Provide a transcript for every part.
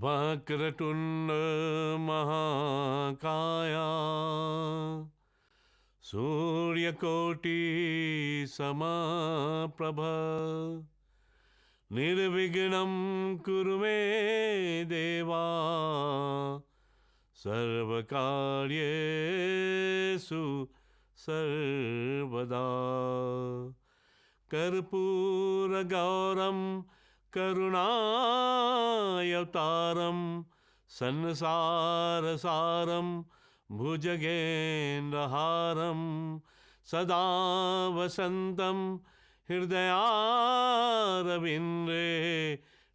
वक्रतुंड महाकाया सूर्यकोटि समप्रभ निर्विघ्नं कुरु मे देवा सर्वकार्येषु सर्वदा। कर्पूरगौरं करुणावतारं संसारसारं भुजगेन्द्रहारं सदा वसन्तं हृदयारविन्दे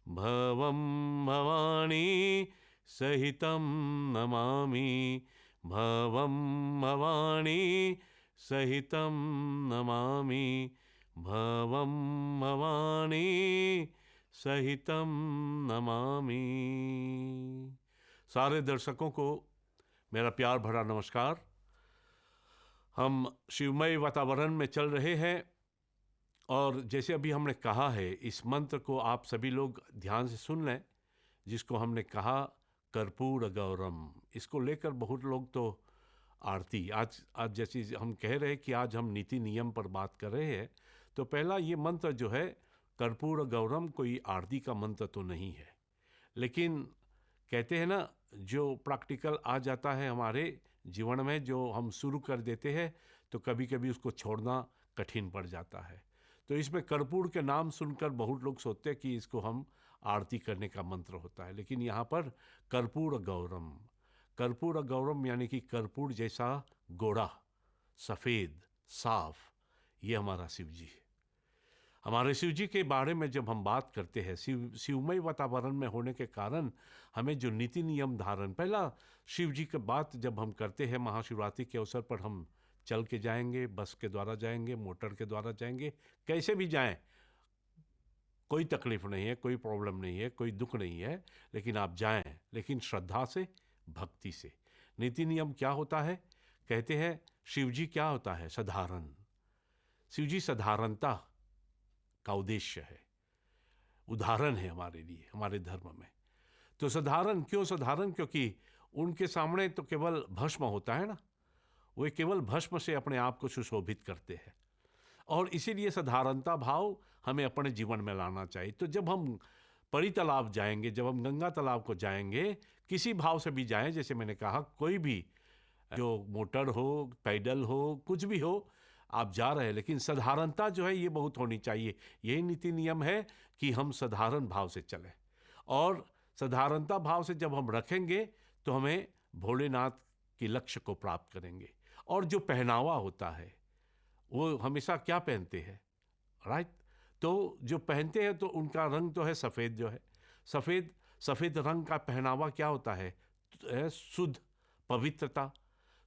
भवं भवानी सहितं नमामि भवं भवानी सहितं नमामि भवं भवानी सहितं नमामि। सारे दर्शकों को मेरा प्यार भरा नमस्कार। हम शिवमय वातावरण में चल रहे हैं और जैसे अभी हमने कहा है, इस मंत्र को आप सभी लोग ध्यान से सुन लें, जिसको हमने कहा कर्पूर गौरम। इसको लेकर बहुत लोग तो आरती आज जैसे हम कह रहे हैं कि आज हम नीति नियम पर बात कर रहे हैं, तो पहला ये मंत्र जो है कर्पूर गौरम कोई आरती का मंत्र तो नहीं है, लेकिन कहते हैं ना, जो प्रैक्टिकल आ जाता है हमारे जीवन में, जो हम शुरू कर देते हैं तो कभी कभी उसको छोड़ना कठिन पड़ जाता है। तो इसमें कर्पूर के नाम सुनकर बहुत लोग सोचते हैं कि इसको हम आरती करने का मंत्र होता है, लेकिन यहाँ पर कर्पूर गौरम, कर्पूर गौरम यानी कि कर्पूर जैसा गोरा, सफ़ेद, साफ, ये हमारा शिव जी है। हमारे शिव जी के बारे में जब हम बात करते हैं, शिवमय वातावरण में होने के कारण हमें जो नीति नियम धारण, पहला शिव जी की बात जब हम करते हैं, महाशिवरात्रि के अवसर पर हम चल के जाएंगे, बस के द्वारा जाएंगे, मोटर के द्वारा जाएंगे, कैसे भी जाएं, कोई तकलीफ नहीं है, कोई प्रॉब्लम नहीं है, कोई दुख नहीं है, लेकिन आप जाएं, लेकिन श्रद्धा से, भक्ति से। नीति नियम क्या होता है? कहते हैं शिव जी क्या होता है? साधारण। शिव जी साधारणता का उद्देश्य है, उदाहरण है हमारे लिए, हमारे धर्म में। तो साधारण क्यों? साधारण क्योंकि उनके सामने तो केवल भस्म होता है ना, वे केवल भस्म से अपने आप को सुशोभित करते हैं, और इसीलिए साधारणता भाव हमें अपने जीवन में लाना चाहिए। तो जब हम परी तालाब जाएंगे, जब हम गंगा तालाब को जाएंगे, किसी भाव से भी जाएं, जैसे मैंने कहा, कोई भी, जो मोटर हो, पैदल हो, कुछ भी हो, आप जा रहे हैं, लेकिन साधारणता जो है ये बहुत होनी चाहिए। यही नीति नियम है कि हम साधारण भाव से चलें, और साधारणता भाव से जब हम रखेंगे तो हमें भोलेनाथ के लक्ष्य को प्राप्त करेंगे। और जो पहनावा होता है, वो हमेशा क्या पहनते हैं, राइट? तो जो पहनते हैं तो उनका रंग तो है सफ़ेद, जो है सफ़ेद रंग का पहनावा क्या होता है? शुद्ध, पवित्रता,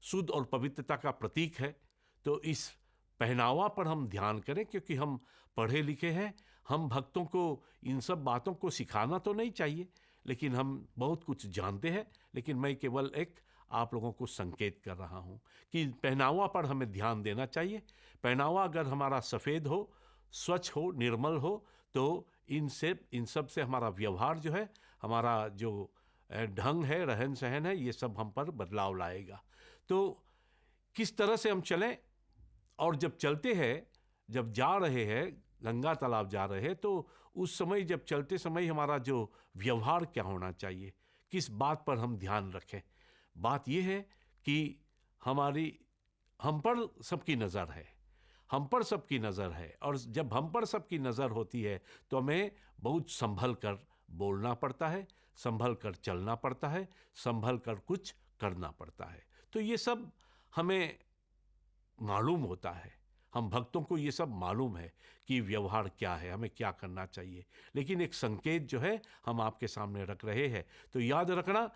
शुद्ध और पवित्रता का प्रतीक है। तो इस पहनावा पर हम ध्यान करें, क्योंकि हम पढ़े लिखे हैं, हम भक्तों को इन सब बातों को सिखाना तो नहीं चाहिए, लेकिन हम बहुत कुछ जानते हैं। लेकिन मैं केवल एक आप लोगों को संकेत कर रहा हूँ कि पहनावा पर हमें ध्यान देना चाहिए। पहनावा अगर हमारा सफ़ेद हो, स्वच्छ हो, निर्मल हो, तो इन सब से हमारा व्यवहार जो है, हमारा जो ढंग है, रहन सहन है, ये सब हम पर बदलाव लाएगा। तो किस तरह से हम चलें, और जब चलते हैं, जब जा रहे हैं, गंगा तालाब जा रहे हैं, तो उस समय, जब चलते समय हमारा जो व्यवहार क्या होना चाहिए, किस बात पर हम ध्यान रखें? बात यह है कि हम पर सबकी नज़र है, हम पर सबकी नज़र है, और जब हम पर सबकी नज़र होती है तो हमें बहुत संभल कर बोलना पड़ता है, संभल कर चलना पड़ता है, संभल कर कुछ करना पड़ता है। तो ये सब हमें मालूम होता है, हम भक्तों को ये सब मालूम है कि व्यवहार क्या है, हमें क्या करना चाहिए। लेकिन एक संकेत जो है हम आपके सामने रख रहे हैं। तो याद रखना,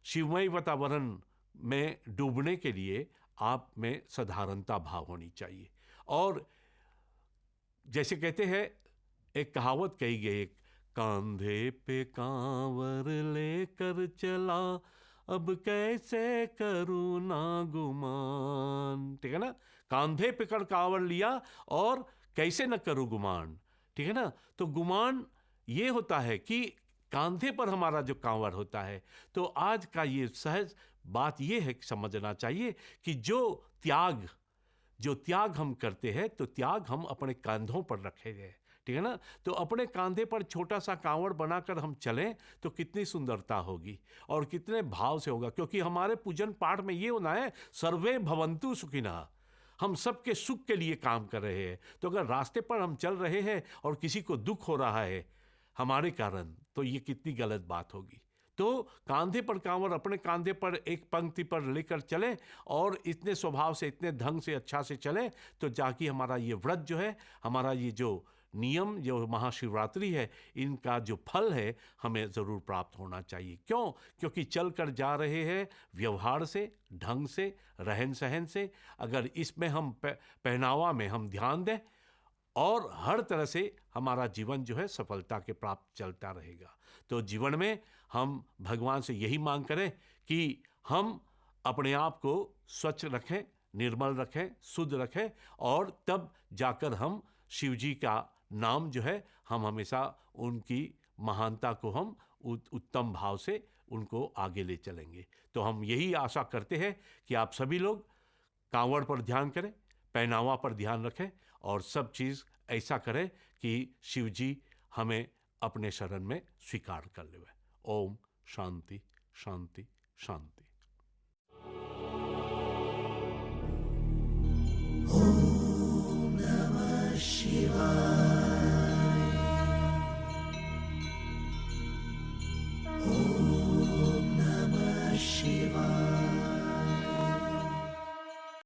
शिवमय वातावरण में डूबने के लिए आप में साधारणता भाव होनी चाहिए। और जैसे कहते हैं, एक कहावत कही गई, कांधे पे कांवर लेकर चला, अब कैसे करूँ ना गुमान। ठीक है ना? कांधे पे कर कांवर लिया और कैसे न करूँ गुमान। ठीक है ना? तो गुमान ये होता है कि कांधे पर हमारा जो कांवर होता है। तो आज का ये सहज बात ये है कि समझना चाहिए कि जो त्याग हम करते हैं, तो त्याग हम अपने कंधों पर रखे गए, ठीक है ना। तो अपने कांधे पर छोटा सा कांवड़ बनाकर हम चलें तो कितनी सुंदरता होगी और कितने भाव से होगा, क्योंकि हमारे पूजन पाठ में ये होना है, सर्वे भवन्तु सुखिनः। हम सबके सुख के लिए काम कर रहे हैं। तो अगर रास्ते पर हम चल रहे हैं और किसी को दुख हो रहा है हमारे कारण, तो ये कितनी गलत बात होगी। तो कांधे पर कांवर अपने कांधे पर एक पंक्ति पर लेकर चले और इतने स्वभाव से, इतने ढंग से, अच्छा से चले, तो जाके हमारा ये व्रत जो है, हमारा ये जो नियम, जो महाशिवरात्रि है, इनका जो फल है हमें ज़रूर प्राप्त होना चाहिए। क्यों? क्योंकि चल कर जा रहे हैं व्यवहार से, ढंग से, रहन सहन से। अगर इसमें हम पहनावा में हम ध्यान दें और हर तरह से हमारा जीवन जो है सफलता के प्राप्त चलता रहेगा। तो जीवन में हम भगवान से यही मांग करें कि हम अपने आप को स्वच्छ रखें, निर्मल रखें, शुद्ध रखें, और तब जाकर हम शिव जी का नाम जो है, हम हमेशा उनकी महानता को हम उत्तम भाव से उनको आगे ले चलेंगे। तो हम यही आशा करते हैं कि आप सभी लोग कांवड़ पर ध्यान करें, पहनावा पर ध्यान रखें और सब चीज़ ऐसा करें कि शिव जी हमें अपने शरण में स्वीकार कर ले। ओम शांति शांति शांति। Om Namah Shivaya.